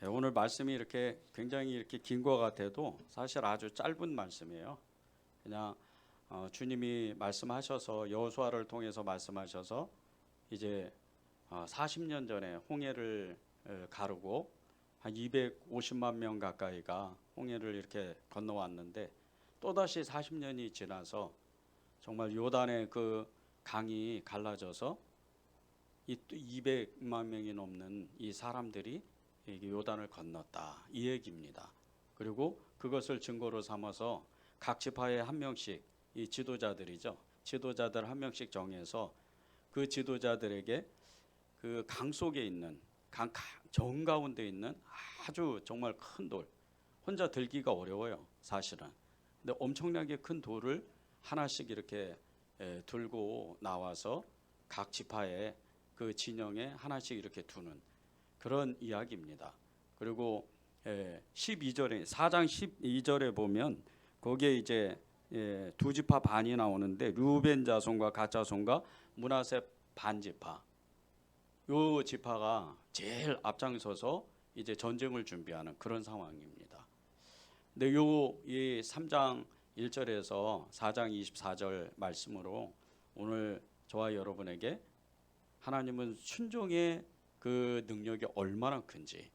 오늘 말씀이 이렇게 굉장히 이렇게 긴 것 같아도 사실 아주 짧은 말씀이에요. 그냥 주님이 말씀하셔서 여호수아를 통해서 말씀하셔서 이제 40년 전에 홍해를 가르고 한 250만 명 가까이가 홍해를 이렇게 건너왔는데 또다시 40년이 지나서 정말 요단의 그 강이 갈라져서 이 200만 명이 넘는 이 사람들이 요단을 건넜다 이 얘기입니다. 그리고 그것을 증거로 삼아서 각 지파에 한 명씩 이 지도자들이죠. 지도자들 한 명씩 정해서 그 지도자들에게 그 강 속에 있는 강 정가운데 있는 아주 정말 큰 돌, 혼자 들기가 어려워요 사실은. 근데 엄청나게 큰 돌을 하나씩 이렇게 들고 나와서 각 지파에 그 진영에 하나씩 이렇게 두는 그런 이야기입니다. 그리고 12절에 4장 12절에 보면 거기에 이제 두 지파 반이 나오는데 르우벤 자손과 갓 자손과 므낫세 반 지파, 요 지파가 제일 앞장서서 이제 전쟁을 준비하는 그런 상황입니다. 근데 이 3장 1절에서 4장 24절 말씀으로 오늘 저와 여러분에게 하나님은 순종의 그 능력이 얼마나 큰지,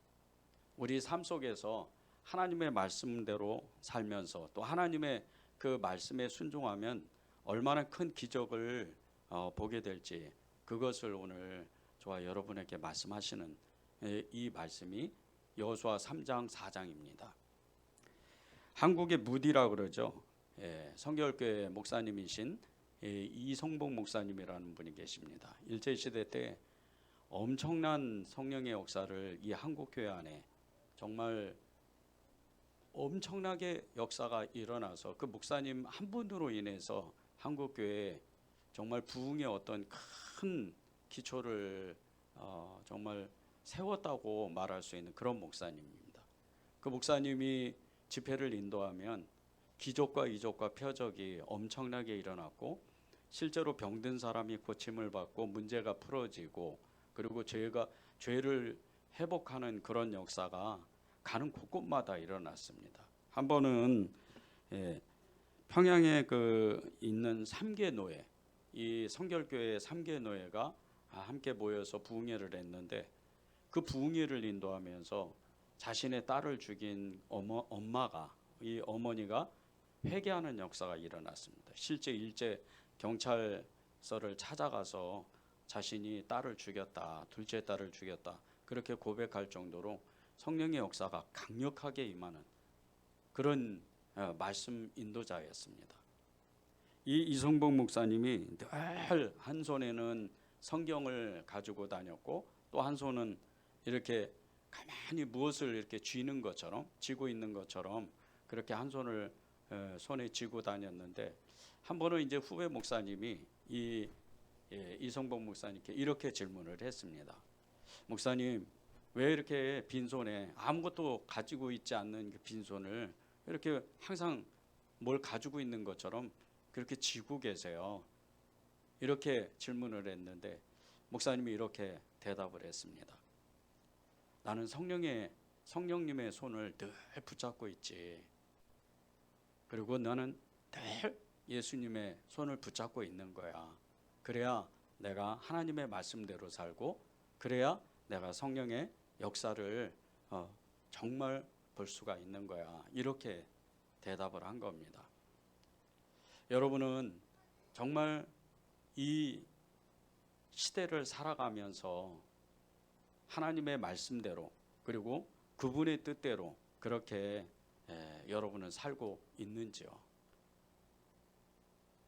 우리 삶 속에서 하나님의 말씀대로 살면서 또 하나님의 그 말씀에 순종하면 얼마나 큰 기적을 보게 될지, 그것을 오늘 저와 여러분에게 말씀하시는 이 말씀이 여호수아 3장 4장입니다. 한국의 무디라 그러죠. 성결교회 목사님이신 이성복 목사님이라는 분이 계십니다. 일제시대 때 엄청난 성령의 역사를 이 한국교회 안에 정말 엄청나게 역사가 일어나서 그 목사님 한 분으로 인해서 한국교회에 정말 부흥의 어떤 큰 기초를 정말 세웠다고 말할 수 있는 그런 목사님입니다. 그 목사님이 집회를 인도하면 기적과 이적과 표적이 엄청나게 일어났고 실제로 병든 사람이 고침을 받고 문제가 풀어지고 그리고 죄를 회복하는 그런 역사가 가는 곳곳마다 일어났습니다. 한 번은 평양에 있는 삼계노예, 이 성결교회 삼계노예가 함께 모여서 부흥회를 했는데 그 부흥회를 인도하면서 자신의 딸을 죽인 엄마가, 이 어머니가 회개하는 역사가 일어났습니다. 실제 일제 경찰서를 찾아가서 자신이 딸을 죽였다, 둘째 딸을 죽였다 그렇게 고백할 정도로 성령의 역사가 강력하게 임하는 그런 말씀 인도자였습니다. 이 이성복 목사님이 늘 한 손에는 성경을 가지고 다녔고 또 한 손은 이렇게 가만히 무엇을 이렇게 쥐고 있는 것처럼 그렇게 한 손을 손에 쥐고 다녔는데 한 번은 이제 후배 목사님이 이성복 목사님께 이렇게 질문을 했습니다. 목사님, 왜 이렇게 빈손에 아무것도 가지고 있지 않는 그 빈손을 이렇게 항상 뭘 가지고 있는 것처럼 그렇게 쥐고 계세요? 이렇게 질문을 했는데 목사님이 이렇게 대답을 했습니다. 나는 성령님의 손을 늘 붙잡고 있지. 그리고 나는 늘 예수님의 손을 붙잡고 있는 거야. 그래야 내가 하나님의 말씀대로 살고 그래야 내가 성령의 역사를 정말 볼 수가 있는 거야. 이렇게 대답을 한 겁니다. 여러분은 정말 이 시대를 살아가면서 하나님의 말씀대로 그리고 그분의 뜻대로 그렇게 여러분은 살고 있는지요?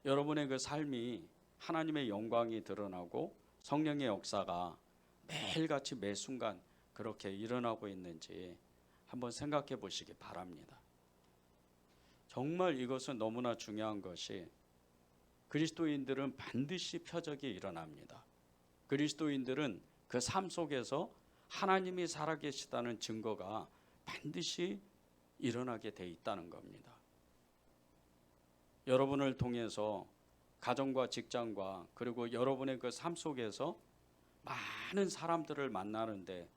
여러분의 그 삶이 하나님의 영광이 드러나고 성령의 역사가 매일같이 매 순간 그렇게 일어나고 있는지 한번 생각해 보시기 바랍니다. 정말 이것은 너무나 중요한 것이 그리스도인들은 반드시 표적이 일어납니다. 그리스도인들은 그 삶 속에서 하나님이 살아계시다는 증거가 반드시 일어나게 돼 있다는 겁니다. 여러분을 통해서 가정과 직장과 그리고 여러분의 그 삶 속에서 많은 사람들을 만나는데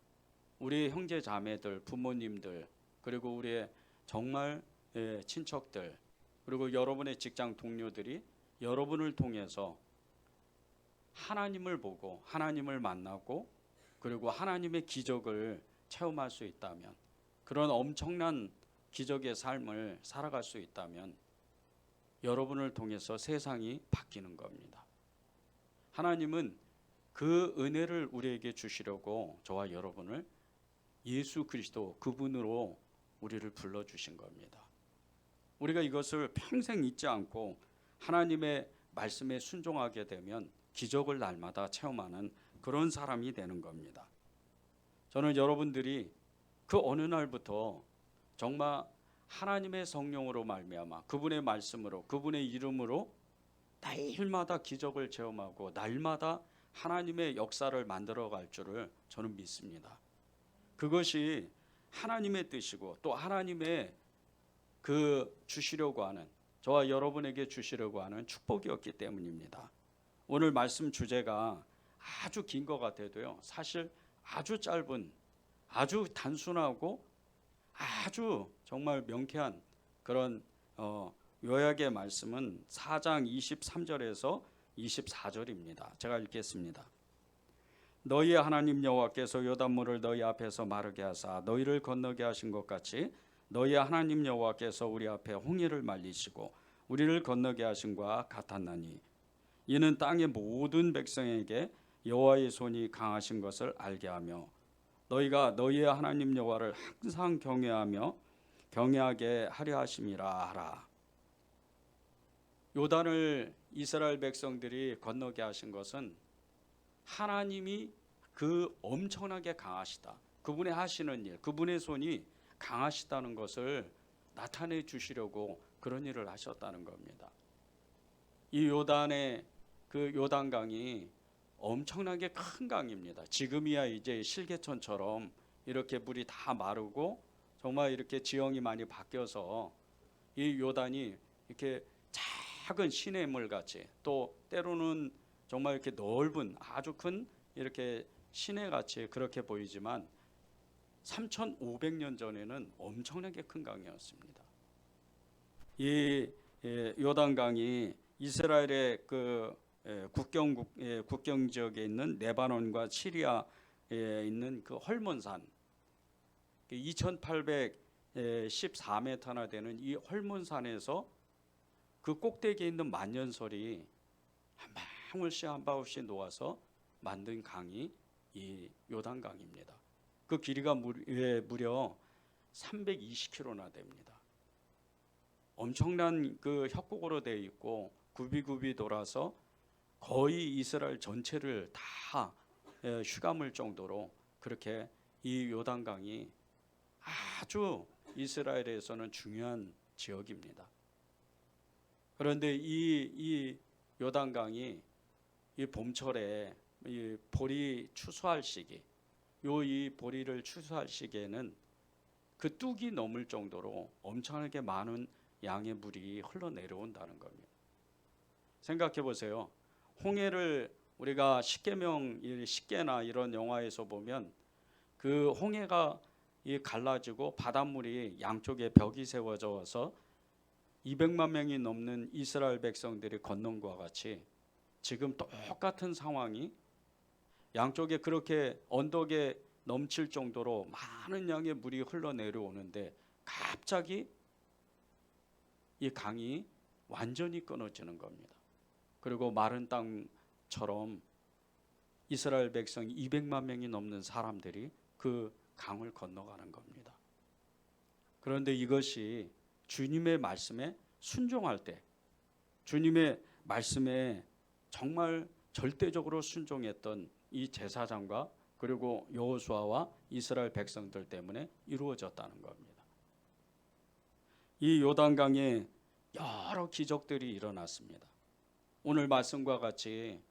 우리 형제 자매들, 부모님들, 그리고 우리의 정말 친척들, 그리고 여러분의 직장 동료들이 여러분을 통해서 하나님을 보고 하나님을 만나고 그리고 하나님의 기적을 체험할 수 있다면, 그런 엄청난 기적의 삶을 살아갈 수 있다면 여러분을 통해서 세상이 바뀌는 겁니다. 하나님은 그 은혜를 우리에게 주시려고 저와 여러분을 예수 그리스도 그분으로 우리를 불러주신 겁니다. 우리가 이것을 평생 잊지 않고 하나님의 말씀에 순종하게 되면 기적을 날마다 체험하는 그런 사람이 되는 겁니다. 저는 여러분들이 그 어느 날부터 정말 하나님의 성령으로 말미암아 그분의 말씀으로 그분의 이름으로 날마다 기적을 체험하고 날마다 하나님의 역사를 만들어갈 줄을 저는 믿습니다. 그것이 하나님의 뜻이고 또 하나님의 그 주시려고 하는, 저와 여러분에게 주시려고 하는 축복이었기 때문입니다. 오늘 말씀 주제가 아주 긴 것 같아도요, 사실 아주 짧은, 아주 단순하고 아주 정말 명쾌한 그런 요약의 말씀은 4장 23절에서 24절입니다. 제가 읽겠습니다. 너희의 하나님 여호와께서 요단물을 너희 앞에서 마르게 하사 너희를 건너게 하신 것 같이 너희의 하나님 여호와께서 우리 앞에 홍해를 말리시고 우리를 건너게 하신과 같았나니 이는 땅의 모든 백성에게 여호와의 손이 강하신 것을 알게 하며 너희가 너희의 하나님 여호와를 항상 경외하며 경외하게 하려 하심이라 하라. 요단을 이스라엘 백성들이 건너게 하신 것은 하나님이 그 엄청나게 강하시다, 그분의 하시는 일, 그분의 손이 강하시다는 것을 나타내 주시려고 그런 일을 하셨다는 겁니다. 이 요단의 그 요단강이 엄청나게 큰 강입니다. 지금이야 이제 실개천처럼 이렇게 물이 다 마르고 정말 이렇게 지형이 많이 바뀌어서 이 요단이 이렇게 작은 시냇물 같이, 또 때로는 정말 이렇게 넓은 아주 큰 이렇게 시내 같이 그렇게 보이지만 3,500년 전에는 엄청나게 큰 강이었습니다. 이 요단강이 이스라엘의 그 국경 지역에 있는 레바논과 시리아에 있는 그 헐몬산, 2,814m나 되는 이 헐몬산에서 그 꼭대기에 있는 만년설이 한 방울씩 한 방울씩 놓아서 만든 강이 이 요단강입니다. 그 길이가 무려 320km나 됩니다. 엄청난 그 협곡으로 되어 있고 굽이굽이 돌아서 거의 이스라엘 전체를 다 휘감을 정도로 그렇게 이 요단강이 아주 이스라엘에서는 중요한 지역입니다. 그런데 이 요단강이 이 봄철에 이 보리 추수할 시기, 이 보리를 추수할 시기에는 그 뚝이 넘을 정도로 엄청나게 많은 양의 물이 흘러내려온다는 겁니다. 생각해 보세요. 홍해를 우리가 십계나 이런 영화에서 보면 그 홍해가 갈라지고 바닷물이 양쪽에 벽이 세워져서 200만 명이 넘는 이스라엘 백성들이 건넌 것과 같이 지금 똑같은 상황이 양쪽에 그렇게 언덕에 넘칠 정도로 많은 양의 물이 흘러내려오는데 갑자기 이 강이 완전히 끊어지는 겁니다. 그리고 마른 땅처럼 이스라엘 백성 200만 명이 넘는 사람들이 그 강을 건너가는 겁니다. 그런데 이것이 주님의 말씀에 순종할 때, 주님의 말씀에 정말 절대적으로 순종했던 이 제사장과 그리고 여호수아와 이스라엘 백성들 때문에 이루어졌다는 겁니다. 이 요단강에 여러 기적들이 일어났습니다. 오늘 말씀과 같이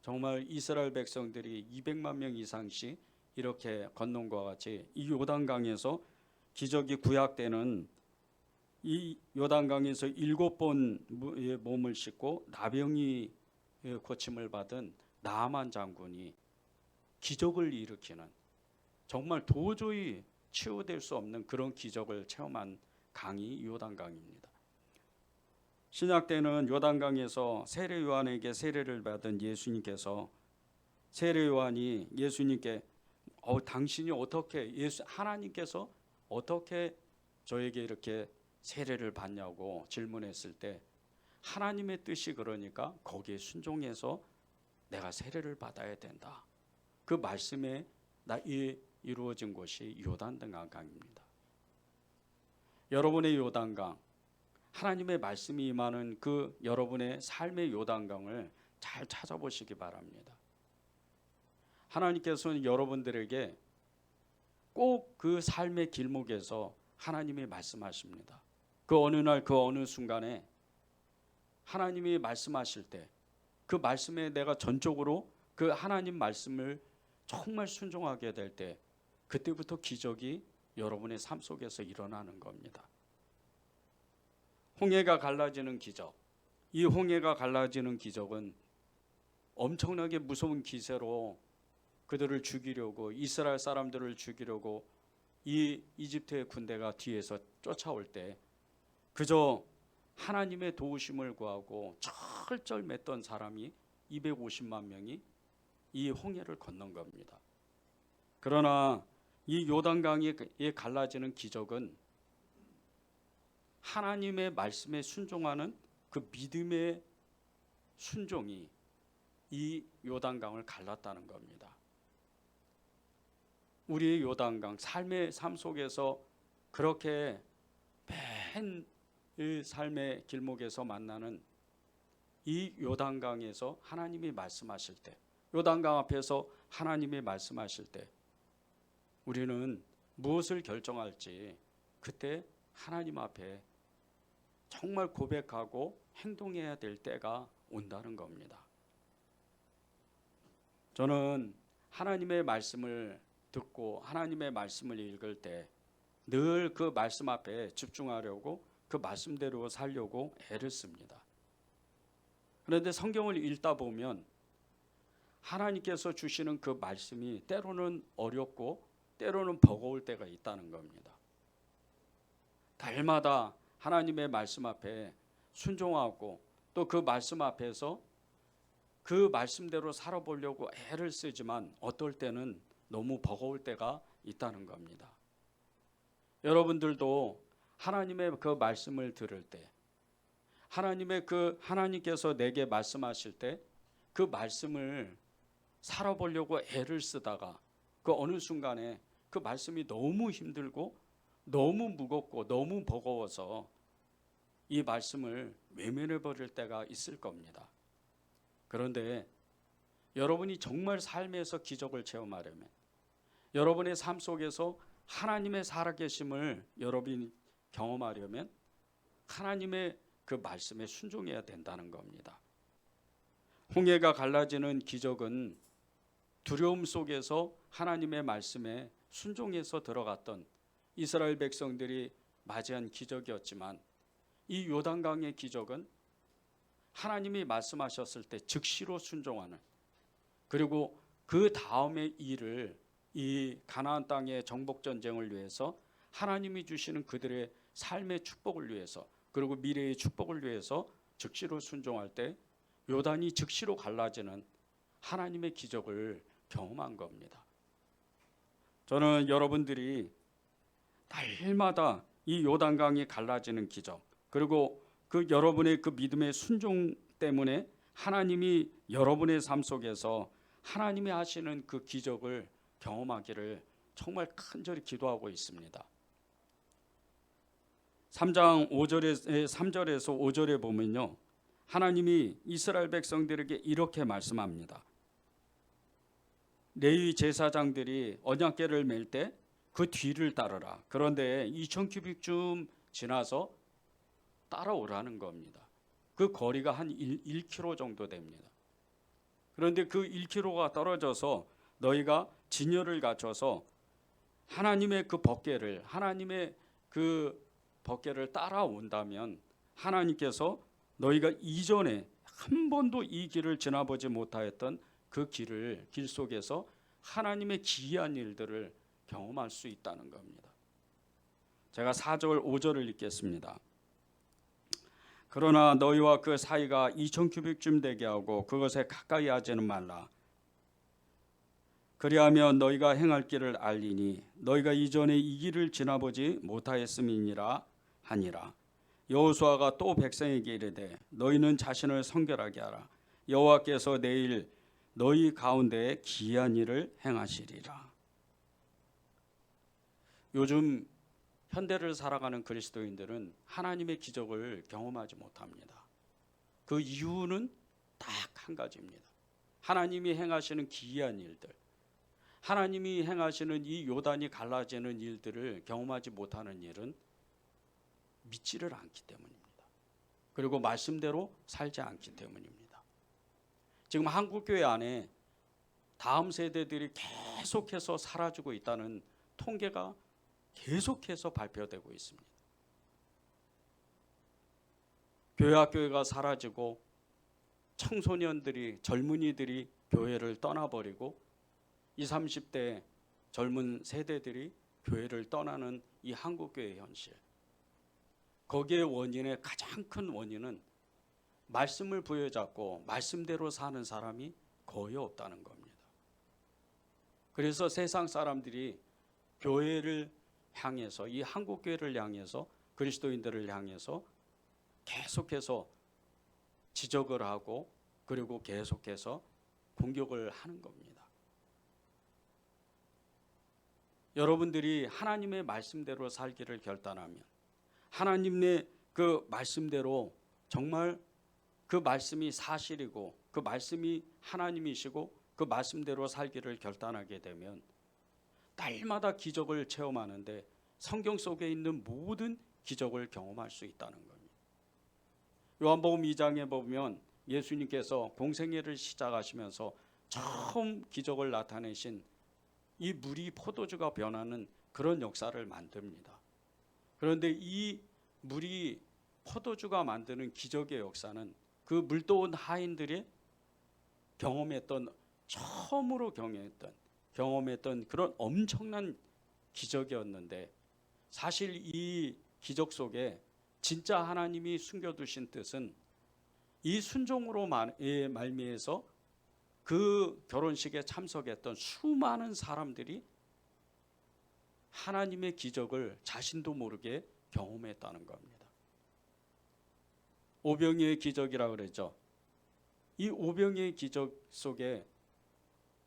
정말 이스라엘 백성들이 200만 명 이상씩 이렇게 건넌 것과 같이 이 요단강에서 기적이 구약되는 이 요단강에서 7번 몸을 씻고 나병이 고침을 받은 나아만 장군이 기적을 일으키는, 정말 도저히 치유될 수 없는 그런 기적을 체험한 강이 요단강입니다. 신약 때는 요단강에서 세례 요한에게 세례를 받은 예수님께서 세례 요한이 예수님께 당신이 어떻게 하나님께서 어떻게 저에게 이렇게 세례를 받냐고 질문했을 때 하나님의 뜻이 그러니까 거기에 순종해서 내가 세례를 받아야 된다. 그 말씀에 이루어진 곳이 요단강입니다. 여러분의 요단강, 하나님의 말씀이 임하는 그 여러분의 삶의 요단강을 잘 찾아보시기 바랍니다. 하나님께서는 여러분들에게 꼭 그 삶의 길목에서 하나님이 말씀하십니다. 그 어느 날 그 어느 순간에 하나님이 말씀하실 때 그 말씀에 내가 전적으로 그 하나님 말씀을 정말 순종하게 될 때 그때부터 기적이 여러분의 삶 속에서 일어나는 겁니다. 홍해가 갈라지는 기적, 이 홍해가 갈라지는 기적은 엄청나게 무서운 기세로 그들을 죽이려고 이스라엘 사람들을 죽이려고 이 이집트의 군대가 뒤에서 쫓아올 때 그저 하나님의 도우심을 구하고 철저했던 사람이 250만 명이 이 홍해를 건넌 겁니다. 그러나 이 요단강이 갈라지는 기적은 하나님의 말씀에 순종하는 그 믿음의 순종이 이 요단강을 갈랐다는 겁니다. 우리의 요단강, 삶의 삶 속에서 그렇게 맨 이 삶의 길목에서 만나는 이 요단강에서 하나님이 말씀하실 때, 요단강 앞에서 하나님이 말씀하실 때 우리는 무엇을 결정할지 그때 하나님 앞에 정말 고백하고 행동해야 될 때가 온다는 겁니다. 저는 하나님의 말씀을 듣고 하나님의 말씀을 읽을 때 늘 그 말씀 앞에 집중하려고 그 말씀대로 살려고 애를 씁니다. 그런데 성경을 읽다 보면 하나님께서 주시는 그 말씀이 때로는 어렵고 때로는 버거울 때가 있다는 겁니다. 달마다 하나님의 말씀 앞에 순종하고 또 그 말씀 앞에서 그 말씀대로 살아보려고 애를 쓰지만 어떨 때는 너무 버거울 때가 있다는 겁니다. 여러분들도 하나님의 그 말씀을 들을 때 하나님께서 내게 말씀하실 때 그 말씀을 살아보려고 애를 쓰다가 그 어느 순간에 그 말씀이 너무 힘들고 너무 무겁고 너무 버거워서 이 말씀을 외면해 버릴 때가 있을 겁니다. 그런데 여러분이 정말 삶에서 기적을 체험하려면 여러분의 삶 속에서 하나님의 살아계심을 여러분이 경험하려면 하나님의 그 말씀에 순종해야 된다는 겁니다. 홍해가 갈라지는 기적은 두려움 속에서 하나님의 말씀에 순종해서 들어갔던 이스라엘 백성들이 맞이한 기적이었지만 이 요단강의 기적은 하나님이 말씀하셨을 때 즉시로 순종하는, 그리고 그 다음의 일을 이 가나안 땅의 정복 전쟁을 위해서 하나님이 주시는 그들의 삶의 축복을 위해서 그리고 미래의 축복을 위해서 즉시로 순종할 때 요단이 즉시로 갈라지는 하나님의 기적을 경험한 겁니다. 저는 여러분들이 날마다 이 요단강이 갈라지는 기적, 그리고 그 여러분의 그 믿음의 순종 때문에 하나님이 여러분의 삶 속에서 하나님이 하시는 그 기적을 경험하기를 정말 간절히 기도하고 있습니다. 3장 3절에서 5절에 보면요, 하나님이 이스라엘 백성들에게 이렇게 말씀합니다. 레위 제사장들이 언약궤를 맬 때 그 뒤를 따르라. 그런데 2000규빗쯤 지나서 따라오라는 겁니다. 그 거리가 한 1km 정도 됩니다. 그런데 그 1km가 떨어져서 너희가 진열을 갖춰서 하나님의 그 법궤를 따라온다면 하나님께서 너희가 이전에 한 번도 이 길을 지나보지 못하였던 그 길 속에서 하나님의 기이한 일들을 경험할 수 있다는 겁니다. 제가 4절 5절을 읽겠습니다. 그러나 너희와 그 사이가 2000규빗쯤 되게 하고 그것에 가까이 하지는 말라. 그리하면 너희가 행할 길을 알리니 너희가 이전에 이 길을 지나보지 못하였음이니라 하니라. 여호수아가 또 백성에게 이르되 너희는 자신을 성결하게 하라. 여호와께서 내일 너희 가운데에 기이한 일을 행하시리라. 요즘 현대를 살아가는 그리스도인들은 하나님의 기적을 경험하지 못합니다. 그 이유는 딱 한 가지입니다. 하나님이 행하시는 기이한 일들, 하나님이 행하시는 이 요단이 갈라지는 일들을 경험하지 못하는 일은 믿지를 않기 때문입니다. 그리고 말씀대로 살지 않기 때문입니다. 지금 한국교회 안에 다음 세대들이 계속해서 사라지고 있다는 통계가 계속해서 발표되고 있습니다. 교회가 사라지고 청소년들이, 젊은이들이 교회를 떠나버리고 20, 30대 젊은 세대들이 교회를 떠나는 이 한국교회의 현실, 거기에 원인의 가장 큰 원인은 말씀을 부여잡고 말씀대로 사는 사람이 거의 없다는 겁니다. 그래서 세상 사람들이 교회를 향해서, 이 한국교회를 향해서, 그리스도인들을 향해서 계속해서 지적을 하고 그리고 계속해서 공격을 하는 겁니다. 여러분들이 하나님의 말씀대로 살기를 결단하면, 하나님의 그 말씀대로 정말 그 말씀이 사실이고 그 말씀이 하나님이시고 그 말씀대로 살기를 결단하게 되면 날마다 기적을 체험하는데 성경 속에 있는 모든 기적을 경험할 수 있다는 겁니다. 요한복음 2장에 보면 예수님께서 공생애를 시작하시면서 처음 기적을 나타내신 이 물이 포도주가 변하는 그런 역사를 만듭니다. 그런데 이 물이 포도주가 만드는 기적의 역사는 그 물도온 하인들이 처음으로 경험했던 그런 엄청난 기적이었는데, 사실 이 기적 속에 진짜 하나님이 숨겨두신 뜻은 이 순종으로 말미에서 그 결혼식에 참석했던 수많은 사람들이 하나님의 기적을 자신도 모르게 경험했다는 겁니다. 오병이의 기적이라고 그랬죠. 이 오병이의 기적 속에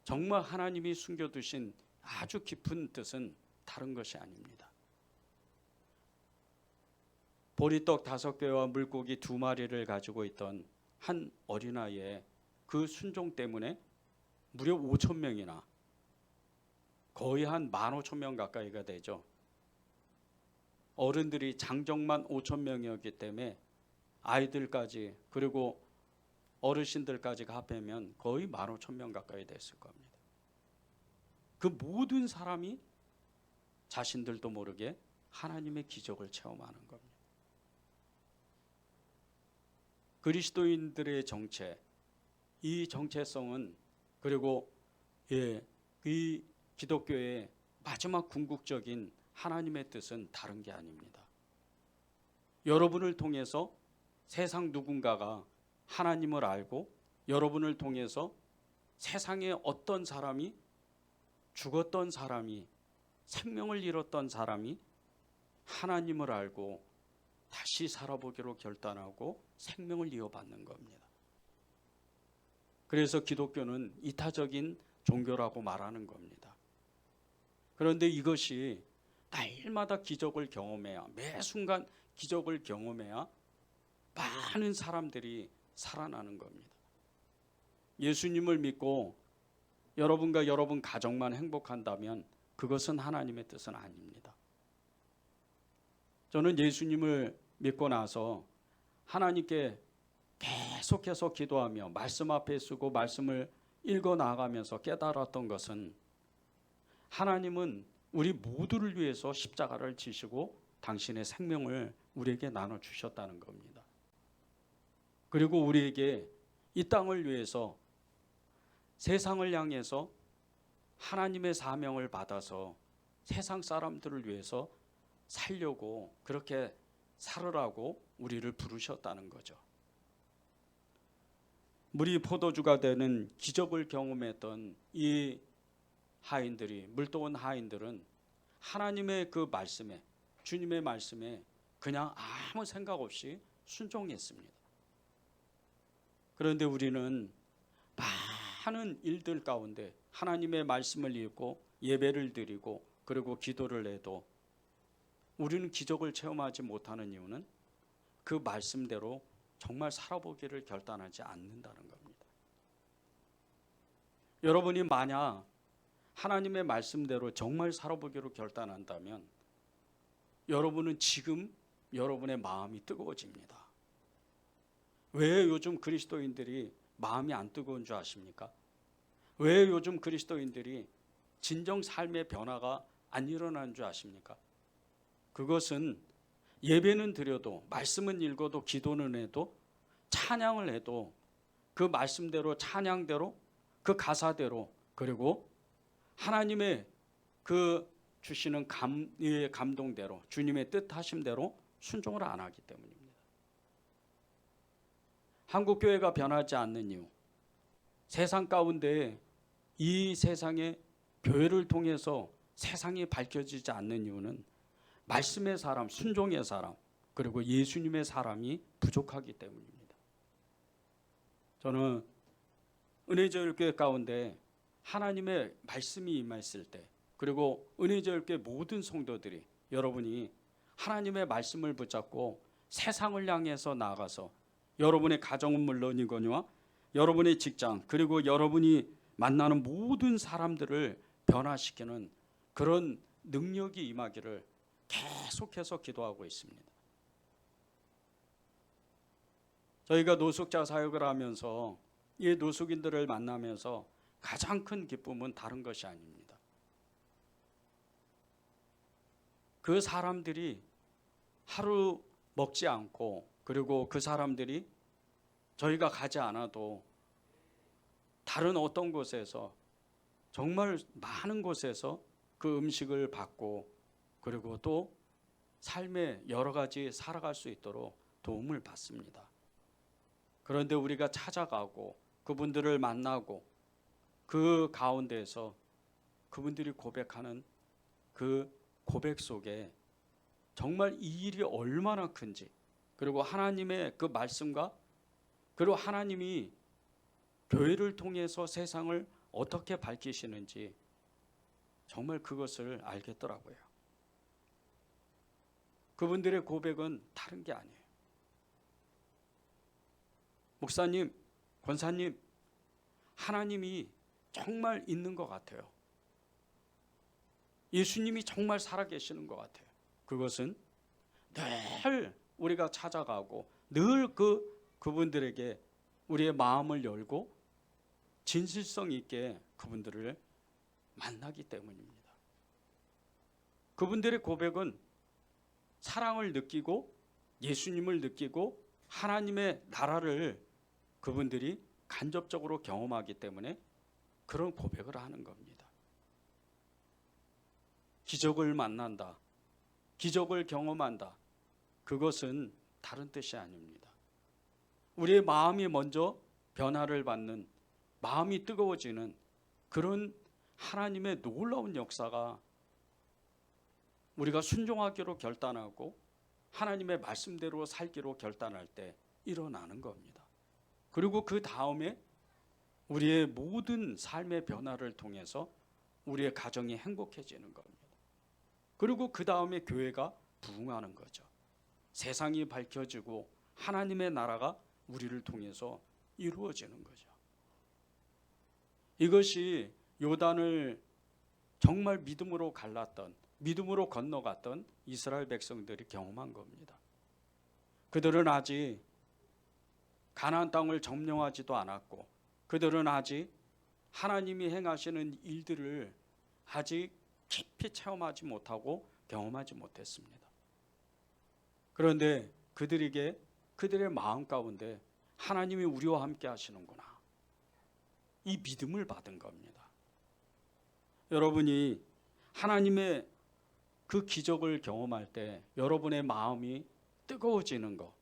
정말 하나님이 숨겨두신 아주 깊은 뜻은 다른 것이 아닙니다. 보리떡 5개와 물고기 2마리를 가지고 있던 한 어린아이의 그 순종 때문에 무려 5,000명이나, 거의 한 15,000명 가까이가 되죠. 어른들이 장정만 5,000명이었기 때문에 아이들까지 그리고 어르신들까지가 합하면 거의 15,000명 가까이 됐을 겁니다. 그 모든 사람이 자신들도 모르게 하나님의 기적을 체험하는 겁니다. 그리스도인들의 정체, 이 정체성은, 그리고 이 기독교의 마지막 궁극적인 하나님의 뜻은 다른 게 아닙니다. 여러분을 통해서 세상 누군가가 하나님을 알고, 여러분을 통해서 세상에 어떤 사람이, 죽었던 사람이, 생명을 잃었던 사람이 하나님을 알고 다시 살아보기로 결단하고 생명을 이어받는 겁니다. 그래서 기독교는 이타적인 종교라고 말하는 겁니다. 그런데 이것이 날마다 기적을 경험해야, 매 순간 기적을 경험해야 많은 사람들이 살아나는 겁니다. 예수님을 믿고 여러분과 여러분 가정만 행복한다면 그것은 하나님의 뜻은 아닙니다. 저는 예수님을 믿고 나서 하나님께 계속해서 기도하며 말씀 앞에 서고 말씀을 읽어 나가면서 깨달았던 것은, 하나님은 우리 모두를 위해서 십자가를 지시고 당신의 생명을 우리에게 나눠주셨다는 겁니다. 그리고 우리에게 이 땅을 위해서, 세상을 향해서 하나님의 사명을 받아서 세상 사람들을 위해서 살려고 그렇게 살으라고 우리를 부르셨다는 거죠. 물이 포도주가 되는 기적을 경험했던 이 하인들이, 물도원 하인들은 하나님의 그 말씀에, 주님의 말씀에 그냥 아무 생각 없이 순종했습니다. 그런데 우리는 많은 일들 가운데 하나님의 말씀을 읽고 예배를 드리고 그리고 기도를 해도 우리는 기적을 체험하지 못하는 이유는 그 말씀대로 정말 살아보기를 결단하지 않는다는 겁니다. 여러분이 만약 하나님의 말씀대로 정말 살아보기로 결단한다면 여러분은 지금 여러분의 마음이 뜨거워집니다. 왜 요즘 그리스도인들이 마음이 안 뜨거운 줄 아십니까? 왜 요즘 그리스도인들이 진정 삶의 변화가 안 일어나는 줄 아십니까? 그것은 예배는 드려도, 말씀은 읽어도, 기도는 해도, 찬양을 해도 그 말씀대로, 찬양대로, 그 가사대로, 그리고 하나님의 그 주시는 감동대로, 주님의 뜻하심대로 순종을 안 하기 때문입니다. 한국교회가 변하지 않는 이유, 세상 가운데 이 세상의 교회를 통해서 세상이 밝혀지지 않는 이유는 말씀의 사람, 순종의 사람, 그리고 예수님의 사람이 부족하기 때문입니다. 저는 은혜제일교회 가운데 하나님의 말씀이 임했을 때, 그리고 은혜제일교회 모든 성도들이, 여러분이 하나님의 말씀을 붙잡고 세상을 향해서 나아가서 여러분의 가정은 물론이거니와 여러분의 직장, 그리고 여러분이 만나는 모든 사람들을 변화시키는 그런 능력이 임하기를 계속해서 기도하고 있습니다. 저희가 노숙자 사역을 하면서 이 노숙인들을 만나면서 가장 큰 기쁨은 다른 것이 아닙니다. 그 사람들이 하루 먹지 않고, 그리고 그 사람들이 저희가 가지 않아도 다른 어떤 곳에서, 정말 많은 곳에서 그 음식을 받고, 그리고 또 삶의 여러 가지 살아갈 수 있도록 도움을 받습니다. 그런데 우리가 찾아가고 그분들을 만나고 그 가운데에서 그분들이 고백하는 그 고백 속에 정말 이 일이 얼마나 큰지, 그리고 하나님의 그 말씀과, 그리고 하나님이 교회를 통해서 세상을 어떻게 밝히시는지 정말 그것을 알겠더라고요. 그분들의 고백은 다른 게 아니에요. 목사님, 권사님, 하나님이 정말 있는 것 같아요. 예수님이 정말 살아계시는 것 같아요. 그것은 늘 우리가 찾아가고 늘 그분들에게 우리의 마음을 열고 진실성 있게 그분들을 만나기 때문입니다. 그분들의 고백은 사랑을 느끼고 예수님을 느끼고 하나님의 나라를 그분들이 간접적으로 경험하기 때문에 그런 고백을 하는 겁니다. 기적을 만난다, 기적을 경험한다, 그것은 다른 뜻이 아닙니다. 우리의 마음이 먼저 변화를 받는, 마음이 뜨거워지는 그런 하나님의 놀라운 역사가 우리가 순종하기로 결단하고 하나님의 말씀대로 살기로 결단할 때 일어나는 겁니다. 그리고 그 다음에 우리의 모든 삶의 변화를 통해서 우리의 가정이 행복해지는 겁니다. 그리고 그 다음에 교회가 부흥하는 거죠. 세상이 밝혀지고 하나님의 나라가 우리를 통해서 이루어지는 거죠. 이것이 요단을 정말 믿음으로 갈랐던, 믿음으로 건너갔던 이스라엘 백성들이 경험한 겁니다. 그들은 아직 가나안 땅을 점령하지도 않았고, 그들은 아직 하나님이 행하시는 일들을 아직 깊이 체험하지 못하고 경험하지 못했습니다. 그런데 그들에게, 그들의 마음 가운데 하나님이 우리와 함께 하시는구나, 이 믿음을 받은 겁니다. 여러분이 하나님의 그 기적을 경험할 때 여러분의 마음이 뜨거워지는 것,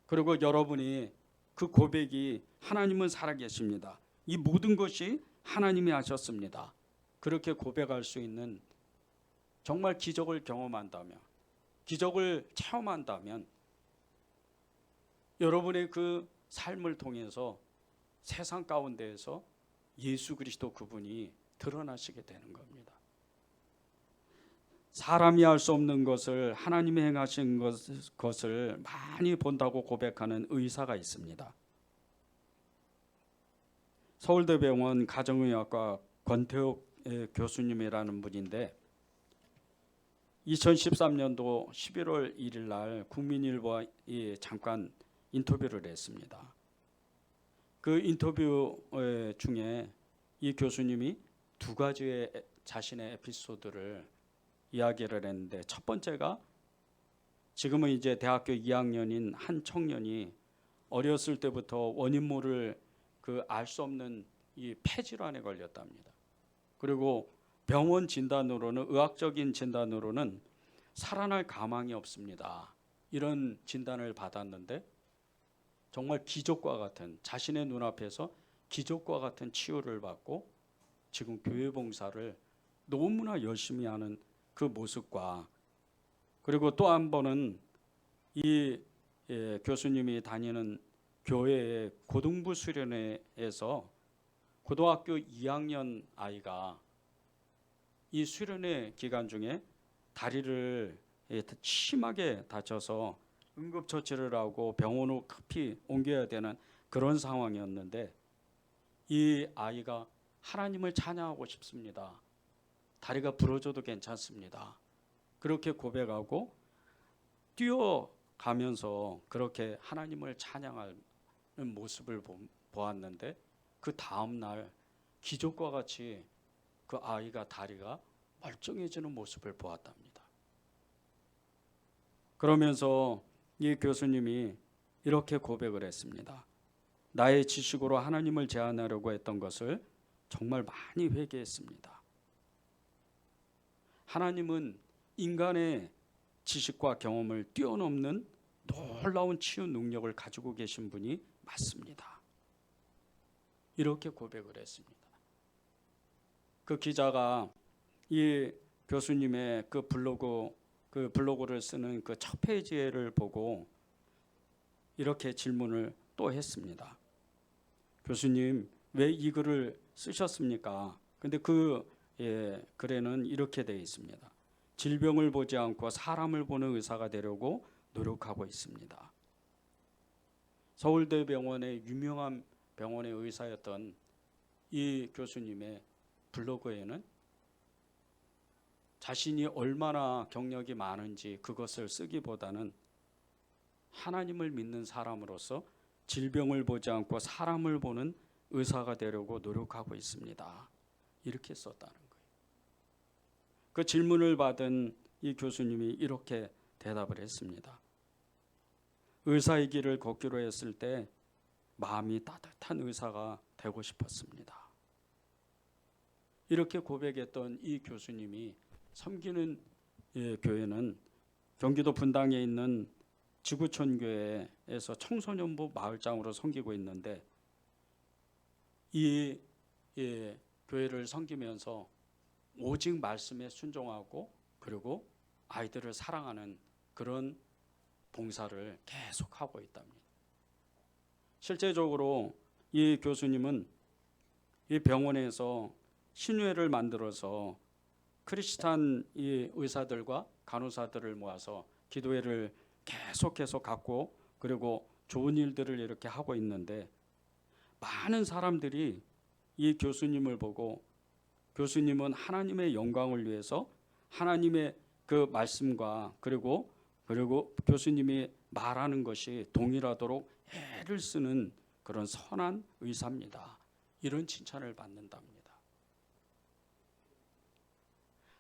그리고 여러분이 그 고백이 하나님은 살아계십니다, 이 모든 것이 하나님이 하셨습니다, 그렇게 고백할 수 있는, 정말 기적을 경험한다면, 기적을 체험한다면 여러분의 그 삶을 통해서 세상 가운데에서 예수 그리스도 그분이 드러나시게 되는 겁니다. 사람이 할 수 없는 것을 하나님이 행하신 것을 많이 본다고 고백하는 의사가 있습니다. 서울대병원 가정의학과 권태욱 교수님이라는 분인데 2013년도 11월 1일 날 국민일보에 잠깐 인터뷰를 했습니다. 그 인터뷰 중에 이 교수님이 두 가지의 자신의 에피소드를 이야기를 했는데, 첫 번째가 지금은 이제 대학교 2학년인 한 청년이 어렸을 때부터 원인 모를 그 알 수 없는 이 폐질환에 걸렸답니다. 그리고 병원 진단으로는, 의학적인 진단으로는 살아날 가망이 없습니다, 이런 진단을 받았는데 정말 기적과 같은, 자신의 눈앞에서 기적과 같은 치유를 받고 지금 교회 봉사를 너무나 열심히 하는 그 모습과, 그리고 또 한 번은 이 교수님이 다니는 교회의 고등부 수련회에서 고등학교 2학년 아이가 이 수련회 기간 중에 다리를 심하게 다쳐서 응급처치를 하고 병원으로 급히 옮겨야 되는 그런 상황이었는데, 이 아이가 하나님을 찬양하고 싶습니다, 다리가 부러져도 괜찮습니다, 그렇게 고백하고 뛰어가면서 그렇게 하나님을 찬양하는 모습을 보았는데, 그 다음 날 기적과 같이 그 아이가 다리가 멀쩡해지는 모습을 보았답니다. 그러면서 이 교수님이 이렇게 고백을 했습니다. 나의 지식으로 하나님을 제한하려고 했던 것을 정말 많이 회개했습니다. 하나님은 인간의 지식과 경험을 뛰어넘는 놀라운 치유 능력을 가지고 계신 분이 맞습니다, 이렇게 고백을 했습니다. 그 기자가 이 교수님의 그 블로그를 쓰는 그 첫 페이지를 보고 이렇게 질문을 또 했습니다. 교수님, 왜 이 글을 쓰셨습니까? 근데 그 글에는 이렇게 되어 있습니다. 질병을 보지 않고 사람을 보는 의사가 되려고 노력하고 있습니다. 서울대병원의 유명한 병원의 의사였던 이 교수님의 블로그에는 자신이 얼마나 경력이 많은지 그것을 쓰기보다는 하나님을 믿는 사람으로서 질병을 보지 않고 사람을 보는 의사가 되려고 노력하고 있습니다, 이렇게 썼다는 거예요. 그 질문을 받은 이 교수님이 이렇게 대답을 했습니다. 의사의 길을 걷기로 했을 때 마음이 따뜻한 의사가 되고 싶었습니다, 이렇게 고백했던 이 교수님이 섬기는 교회는 경기도 분당에 있는 지구촌 교회에서 청소년부 마을장으로 섬기고 있는데, 이 교회를 섬기면서 오직 말씀에 순종하고 그리고 아이들을 사랑하는 그런 봉사를 계속하고 있답니다. 실제적으로 이 교수님은 이 병원에서 신회를 만들어서 크리스찬 이 의사들과 간호사들을 모아서 기도회를 계속해서 갖고, 그리고 좋은 일들을 이렇게 하고 있는데, 많은 사람들이 이 교수님을 보고 교수님은 하나님의 영광을 위해서 하나님의 그 말씀과 그리고 교수님이 말하는 것이 동일하도록 애를 쓰는 그런 선한 의사입니다, 이런 칭찬을 받는답니다.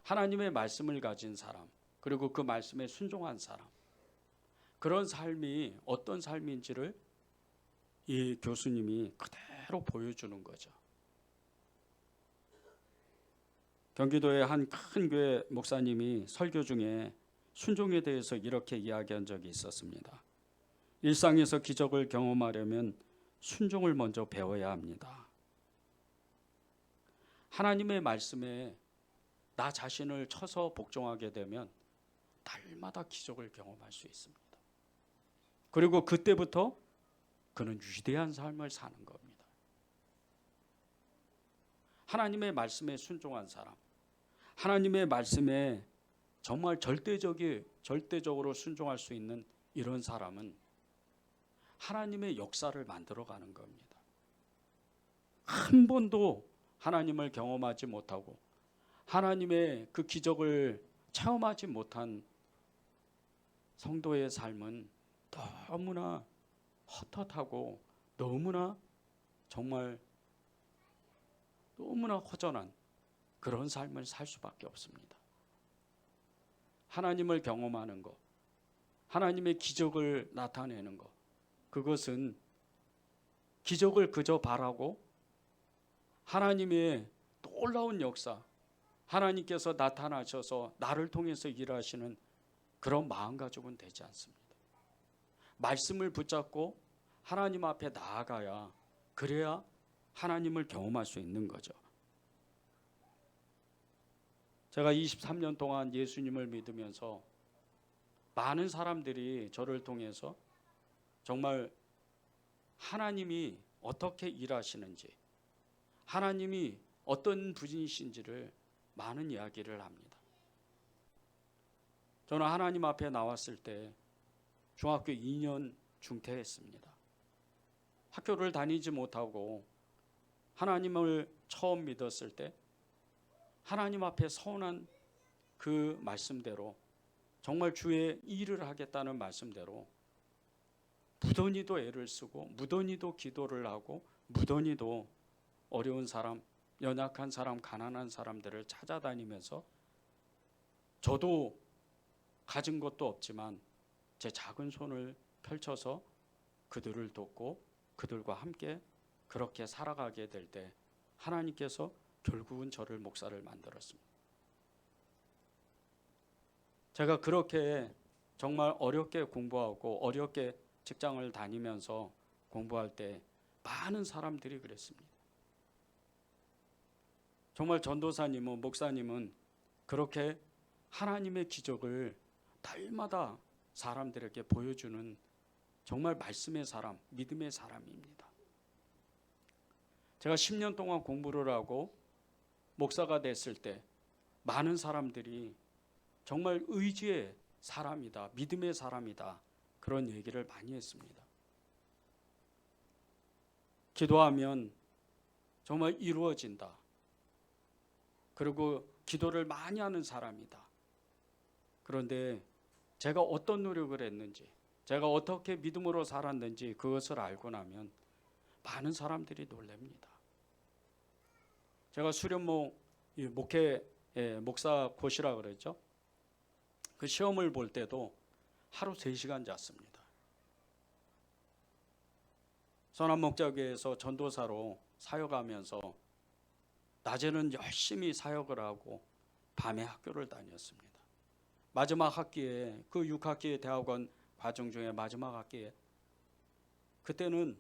하나님의 말씀을 가진 사람, 그리고 그 말씀에 순종한 사람, 그런 삶이 어떤 삶인지를 이 교수님이 그대로 보여주는 거죠. 경기도의 한 큰 교회 목사님이 설교 중에 순종에 대해서 이렇게 이야기한 적이 있었습니다. 일상에서 기적을 경험하려면 순종을 먼저 배워야 합니다. 하나님의 말씀에 나 자신을 쳐서 복종하게 되면 날마다 기적을 경험할 수 있습니다. 그리고 그때부터 그는 위대한 삶을 사는 겁니다. 하나님의 말씀에 순종한 사람, 하나님의 말씀에 정말 절대적으로 순종할 수 있는 이런 사람은 하나님의 역사를 만들어가는 겁니다. 한 번도 하나님을 경험하지 못하고 하나님의 그 기적을 체험하지 못한 성도의 삶은 너무나 헛헛하고 너무나 허전한 그런 삶을 살 수밖에 없습니다. 하나님을 경험하는 것, 하나님의 기적을 나타내는 것, 그것은 기적을 그저 바라고 하나님의 놀라운 역사, 하나님께서 나타나셔서 나를 통해서 일하시는 그런 마음 가지고는 되지 않습니다. 말씀을 붙잡고 하나님 앞에 나아가야, 그래야 하나님을 경험할 수 있는 거죠. 제가 23년 동안 예수님을 믿으면서 많은 사람들이 저를 통해서 정말 하나님이 어떻게 일하시는지, 하나님이 어떤 분이신지를 많은 이야기를 합니다. 저는 하나님 앞에 나왔을 때 중학교 2년 중퇴했습니다. 학교를 다니지 못하고 하나님을 처음 믿었을 때 하나님 앞에 서운한 그 말씀대로, 정말 주의 일을 하겠다는 말씀대로 무던히도 애를 쓰고 무던히도 기도를 하고 무던히도 어려운 사람, 연약한 사람, 가난한 사람들을 찾아다니면서 저도 가진 것도 없지만 제 작은 손을 펼쳐서 그들을 돕고 그들과 함께 그렇게 살아가게 될 때 하나님께서 결국은 저를 목사를 만들었습니다. 제가 그렇게 정말 어렵게 공부하고 어렵게 직장을 다니면서 공부할 때 많은 사람들이 그랬습니다. 정말 전도사님은, 목사님은 그렇게 하나님의 기적을 날마다 사람들에게 보여주는 정말 말씀의 사람, 믿음의 사람입니다. 제가 10년 동안 공부를 하고 목사가 됐을 때 많은 사람들이 정말 의지의 사람이다, 믿음의 사람이다, 그런 얘기를 많이 했습니다. 기도하면 정말 이루어진다. 그리고 기도를 많이 하는 사람이다. 그런데 제가 어떤 노력을 했는지, 제가 어떻게 믿음으로 살았는지 그것을 알고 나면 많은 사람들이 놀랍니다. 제가 수련목 목회 목사 고시라 그랬죠. 그 시험을 볼 때도 하루 3시간 잤습니다. 선한 목자교회에서 전도사로 사역하면서 낮에는 열심히 사역을 하고 밤에 학교를 다녔습니다. 마지막 학기에, 그 6학기의 대학원 과정 중에 마지막 학기에, 그때는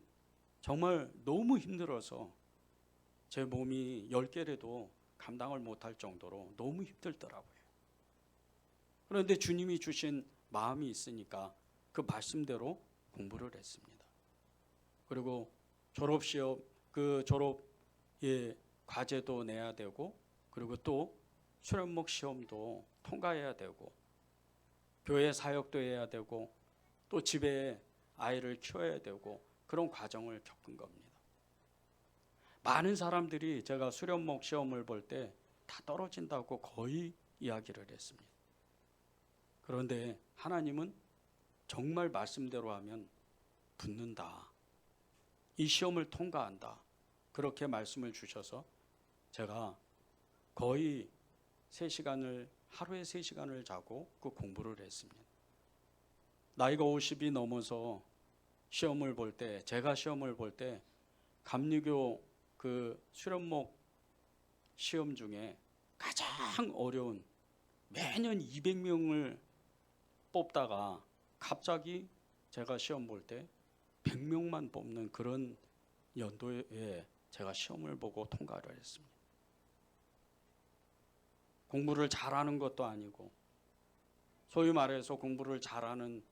정말 너무 힘들어서 제 몸이 10개라도 감당을 못할 정도로 너무 힘들더라고요. 그런데 주님이 주신 마음이 있으니까 그 말씀대로 공부를 했습니다. 그리고 졸업시험, 그 졸업의 과제도 내야 되고, 그리고 또 수련목 시험도 통과해야 되고, 교회 사역도 해야 되고, 또 집에 아이를 키워야 되고, 그런 과정을 겪은 겁니다. 많은 사람들이 제가 수련목 시험을 볼 때 다 떨어진다고 거의 이야기를 했습니다. 그런데 하나님은 정말 말씀대로 하면 붙는다, 이 시험을 통과한다, 그렇게 말씀을 주셔서 제가 거의 하루에 3시간을 자고 그 공부를 했습니다. 나이가 50이 넘어서 시험을 볼 때, 제가 시험을 볼 때 감리교 그 수련목 시험 중에 가장 어려운 매년 200명을 뽑다가 갑자기 제가 시험 볼 때 100명만 뽑는 그런 연도에 제가 시험을 보고 통과를 했습니다. 공부를 잘하는 것도 아니고 소위 말해서 공부를 잘하는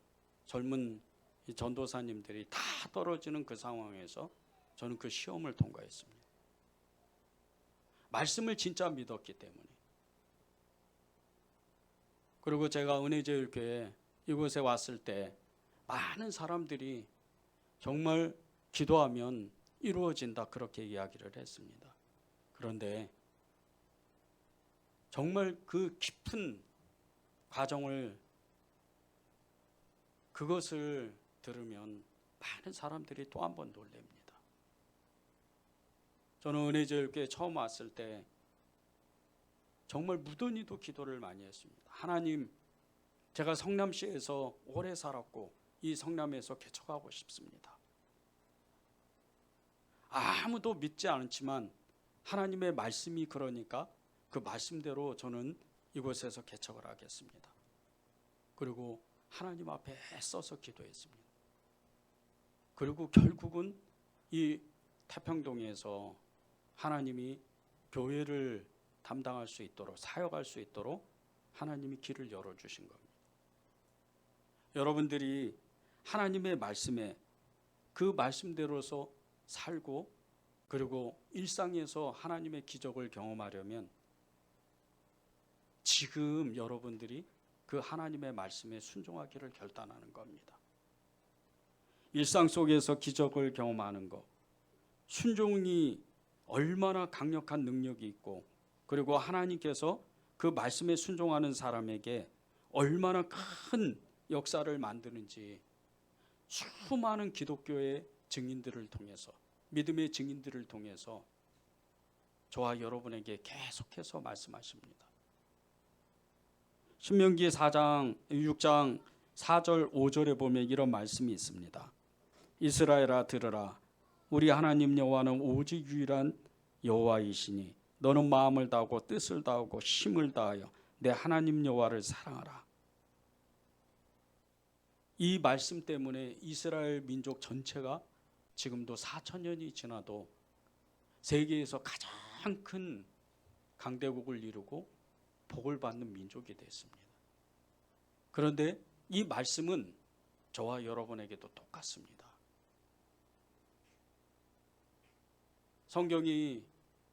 젊은 이 전도사님들이 다 떨어지는 그 상황에서 저는 그 시험을 통과했습니다. 말씀을 진짜 믿었기 때문에. 그리고 제가 은혜제일교회 이곳에 왔을 때 많은 사람들이 정말 기도하면 이루어진다 그렇게 이야기를 했습니다. 그런데 정말 그 깊은 과정을 그것을 들으면 많은 사람들이 또 한 번 놀랍니다. 저는 은혜제일교회 처음 왔을 때 정말 무던히도 기도를 많이 했습니다. 하나님, 제가 성남시에서 오래 살았고 이 성남에서 개척하고 싶습니다. 아무도 믿지 않지만 하나님의 말씀이 그러니까 그 말씀대로 저는 이곳에서 개척을 하겠습니다. 그리고 하나님 앞에 애써서 기도했습니다. 그리고 결국은 이 태평동에서 하나님이 교회를 담당할 수 있도록, 사역할 수 있도록 하나님이 길을 열어주신 겁니다. 여러분들이 하나님의 말씀에 그 말씀대로서 살고 그리고 일상에서 하나님의 기적을 경험하려면 지금 여러분들이 그 하나님의 말씀에 순종하기를 결단하는 겁니다. 일상 속에서 기적을 경험하는 것, 순종이 얼마나 강력한 능력이 있고 그리고 하나님께서 그 말씀에 순종하는 사람에게 얼마나 큰 역사를 만드는지 수많은 기독교의 증인들을 통해서, 믿음의 증인들을 통해서 저와 여러분에게 계속해서 말씀하십니다. 신명기 6장 4절 5절에 보면 이런 말씀이 있습니다. 이스라엘아 들으라. 우리 하나님 여호와는 오직 유일한 여호와이시니 너는 마음을 다하고 뜻을 다하고 힘을 다하여 내 하나님 여호와를 사랑하라. 이 말씀 때문에 이스라엘 민족 전체가 지금도 4,000년이 지나도 세계에서 가장 큰 강대국을 이루고 복을 받는 민족이 됐습니다. 그런데 이 말씀은 저와 여러분에게도 똑같습니다. 성경이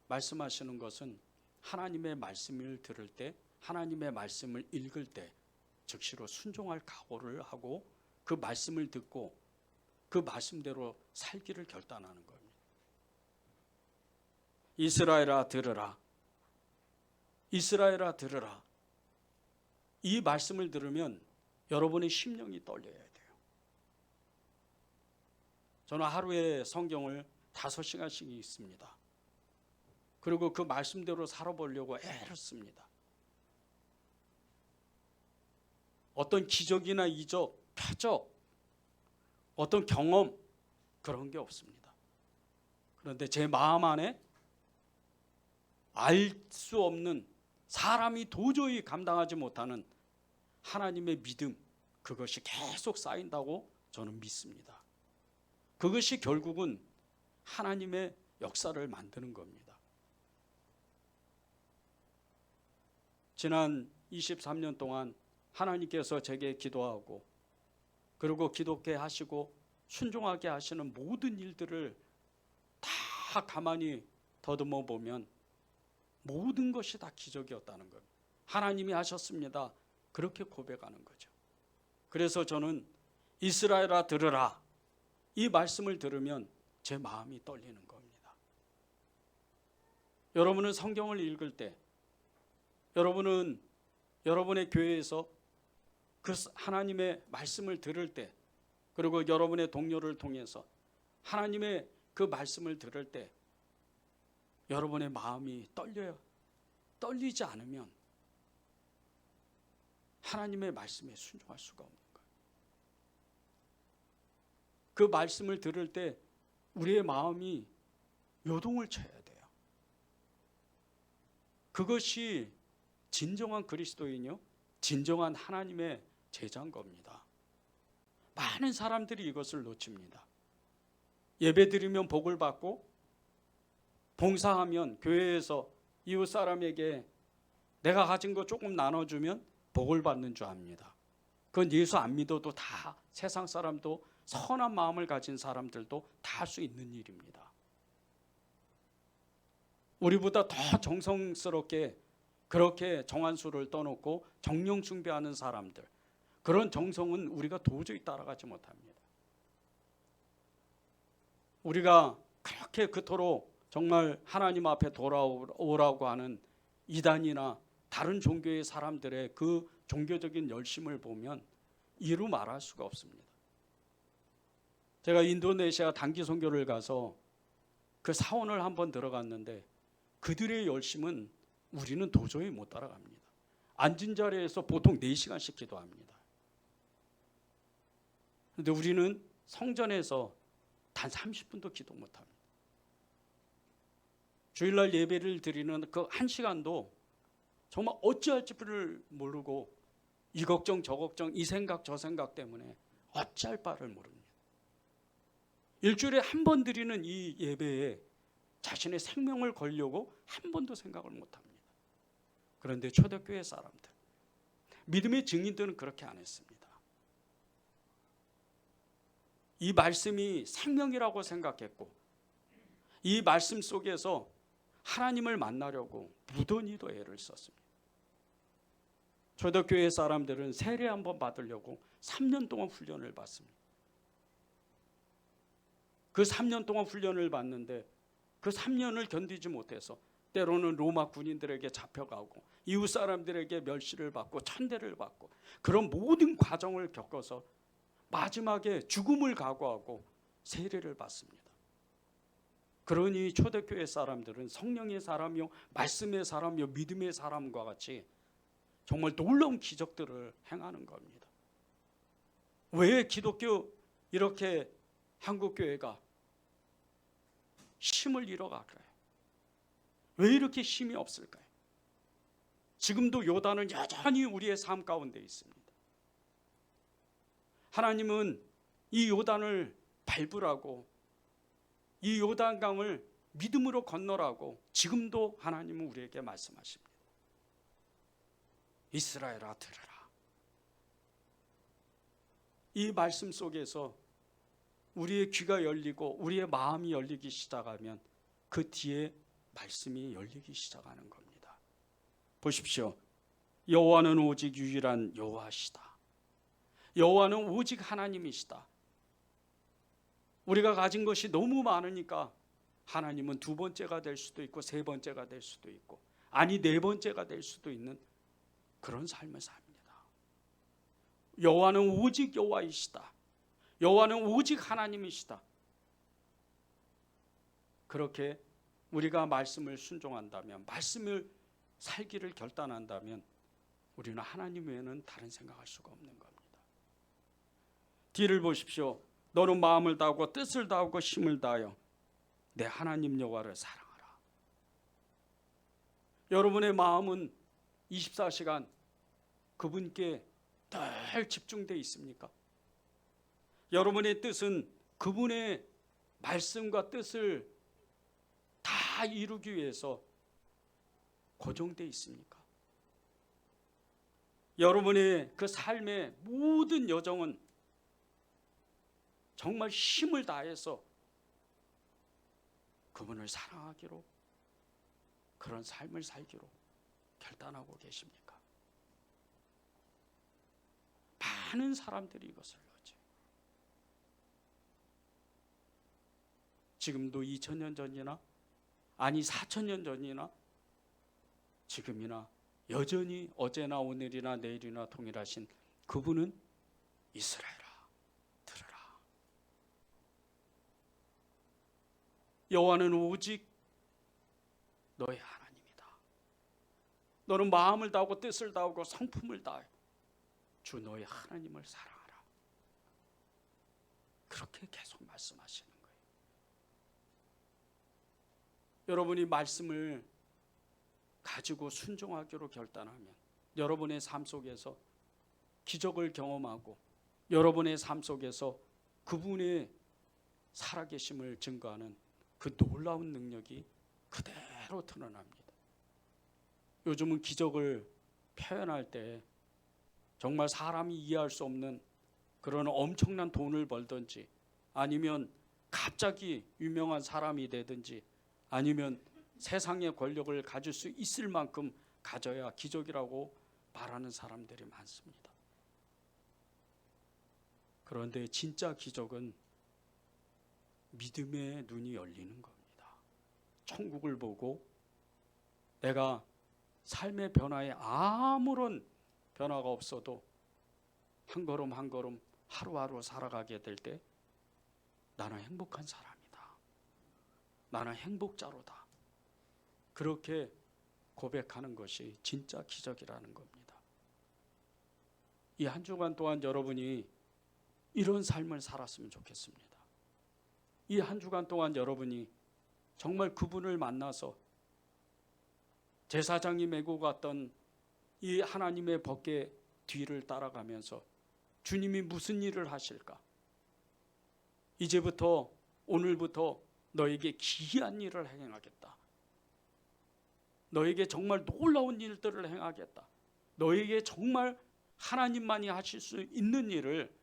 말씀하시는 것은 하나님의 말씀을 들을 때, 하나님의 말씀을 읽을 때 즉시로 순종할 각오를 하고 그 말씀을 듣고 그 말씀대로 살기를 결단하는 겁니다. 이스라엘아 들으라. 이스라엘아 들으라. 이 말씀을 들으면 여러분의 심령이 떨려야 돼요. 저는 하루에 성경을 5시간씩 읽습니다. 그리고 그 말씀대로 살아보려고 애를 씁니다. 어떤 기적이나 이적, 표적, 어떤 경험 그런 게 없습니다. 그런데 제 마음 안에 알 수 없는, 사람이 도저히 감당하지 못하는 하나님의 믿음, 그것이 계속 쌓인다고 저는 믿습니다. 그것이 결국은 하나님의 역사를 만드는 겁니다. 지난 23년 동안 하나님께서 제게 기도하고 그리고 기독게 하시고 순종하게 하시는 모든 일들을 다 가만히 더듬어 보면 모든 것이 다 기적이었다는 겁니다. 하나님이 하셨습니다. 그렇게 고백하는 거죠. 그래서 저는 이스라엘아 들으라. 이 말씀을 들으면 제 마음이 떨리는 겁니다. 여러분은 성경을 읽을 때, 여러분은 여러분의 교회에서 그 하나님의 말씀을 들을 때, 그리고 여러분의 동료를 통해서 하나님의 그 말씀을 들을 때 여러분의 마음이 떨려요. 떨리지 않으면 하나님의 말씀에 순종할 수가 없는 거예요. 그 말씀을 들을 때 우리의 마음이 요동을 쳐야 돼요. 그것이 진정한 그리스도인이요, 진정한 하나님의 제자인 겁니다. 많은 사람들이 이것을 놓칩니다. 예배드리면 복을 받고, 봉사하면 교회에서 이웃 사람에게 내가 가진 거 조금 나눠주면 복을 받는 줄 압니다. 그건 예수 안 믿어도 다, 세상 사람도, 선한 마음을 가진 사람들도 다 할 수 있는 일입니다. 우리보다 더 정성스럽게 그렇게 정한수를 떠놓고 정령 숭배하는 사람들, 그런 정성은 우리가 도저히 따라가지 못합니다. 우리가 그렇게 그토록 정말 하나님 앞에 돌아오라고 하는 이단이나 다른 종교의 사람들의 그 종교적인 열심을 보면 이루 말할 수가 없습니다. 제가 인도네시아 단기 선교를 가서 그 사원을 한번 들어갔는데 그들의 열심은 우리는 도저히 못 따라갑니다. 앉은 자리에서 보통 4시간씩 기도합니다. 그런데 우리는 성전에서 단 30분도 기도 못합니다. 주일날 예배를 드리는 그 1시간도 정말 어찌할지를 모르고 이 걱정 저 걱정 이 생각 저 생각 때문에 어찌할 바를 모릅니다. 일주일에 한 번 드리는 이 예배에 자신의 생명을 걸려고 한 번도 생각을 못합니다. 그런데 초대교회 사람들, 믿음의 증인들은 그렇게 안 했습니다. 이 말씀이 생명이라고 생각했고, 이 말씀 속에서 하나님을 만나려고 무던히도 애를 썼습니다. 초대교회 사람들은 세례 한번 받으려고 3년 동안 훈련을 받습니다. 그 3년 동안 훈련을 받는데 그 3년을 견디지 못해서 때로는 로마 군인들에게 잡혀가고 이웃 사람들에게 멸시를 받고 천대를 받고 그런 모든 과정을 겪어서 마지막에 죽음을 각오하고 세례를 받습니다. 그러니 초대교회 사람들은 성령의 사람이요, 말씀의 사람이요, 믿음의 사람과 같이 정말 놀라운 기적들을 행하는 겁니다. 왜 기독교 이렇게 한국교회가 힘을 잃어갈까요? 왜 이렇게 힘이 없을까요? 지금도 요단은 여전히 우리의 삶 가운데 있습니다. 하나님은 이 요단을 밟으라고, 이 요단강을 믿음으로 건너라고 지금도 하나님은 우리에게 말씀하십니다. 이스라엘아 들으라. 이 말씀 속에서 우리의 귀가 열리고 우리의 마음이 열리기 시작하면 그 뒤에 말씀이 열리기 시작하는 겁니다. 보십시오. 여호와는 오직 유일한 여호와시다. 여호와는 오직 하나님이시다. 우리가 가진 것이 너무 많으니까 하나님은 2번째가 될 수도 있고 3번째가 될 수도 있고, 아니 4번째가 될 수도 있는 그런 삶을 삽니다. 여호와는 오직 여호와이시다. 여호와는 오직 하나님이시다. 그렇게 우리가 말씀을 순종한다면, 말씀을 살기를 결단한다면 우리는 하나님 외에는 다른 생각할 수가 없는 겁니다. 뒤를 보십시오. 너는 마음을 다하고 뜻을 다하고 힘을 다하여 내 하나님 여호와를 사랑하라. 여러분의 마음은 24시간 그분께 늘 집중되어 있습니까? 여러분의 뜻은 그분의 말씀과 뜻을 다 이루기 위해서 고정되어 있습니까? 여러분의 그 삶의 모든 여정은 정말 힘을 다해서 그분을 사랑하기로, 그런 삶을 살기로 결단하고 계십니까? 많은 사람들이 이것을 하죠. 지금도 2000년 전이나, 아니 4000년 전이나 지금이나 여전히 어제나 오늘이나 내일이나 동일하신 그분은 이스라엘아 들으라. 여호와는 오직 너의 하나님이다. 너는 마음을 다하고 뜻을 다하고 성품을 다해 주 너의 하나님을 사랑하라. 그렇게 계속 말씀하시는 거예요. 여러분이 말씀을 가지고 순종하기로 결단하면 여러분의 삶 속에서 기적을 경험하고 여러분의 삶 속에서 그분의 살아계심을 증거하는 그 놀라운 능력이 그대로 드러납니다. 요즘은 기적을 표현할 때 정말 사람이 이해할 수 없는 그런 엄청난 돈을 벌든지 아니면 갑자기 유명한 사람이 되든지 아니면 세상의 권력을 가질 수 있을 만큼 가져야 기적이라고 말하는 사람들이 많습니다. 그런데 진짜 기적은 믿음의 눈이 열리는 겁니다. 천국을 보고 내가 삶의 변화에 아무런 변화가 없어도 한 걸음 한 걸음 하루하루 살아가게 될 때 나는 행복한 사람이다. 나는 행복자로다. 그렇게 고백하는 것이 진짜 기적이라는 겁니다. 이 한 주간 동안 여러분이 이런 삶을 살았으면 좋겠습니다. 이 한 주간 동안 여러분이 정말 그분을 만나서 제사장이 메고 갔던 이 하나님의 법궤 뒤를 따라가면서 주님이 무슨 일을 하실까? 이제부터 오늘부터 너에게 기이한 일을 행하겠다. 너에게 정말 놀라운 일들을 행하겠다. 너에게 정말 하나님만이 하실 수 있는 일을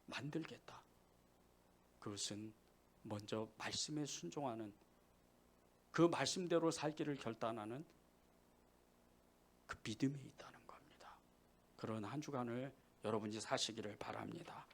만들겠다. 그것은 먼저 말씀에 순종하는 그 말씀대로 살기를 결단하는 그 믿음이 있다는 겁니다. 그런 한 주간을 여러분이 사시기를 바랍니다.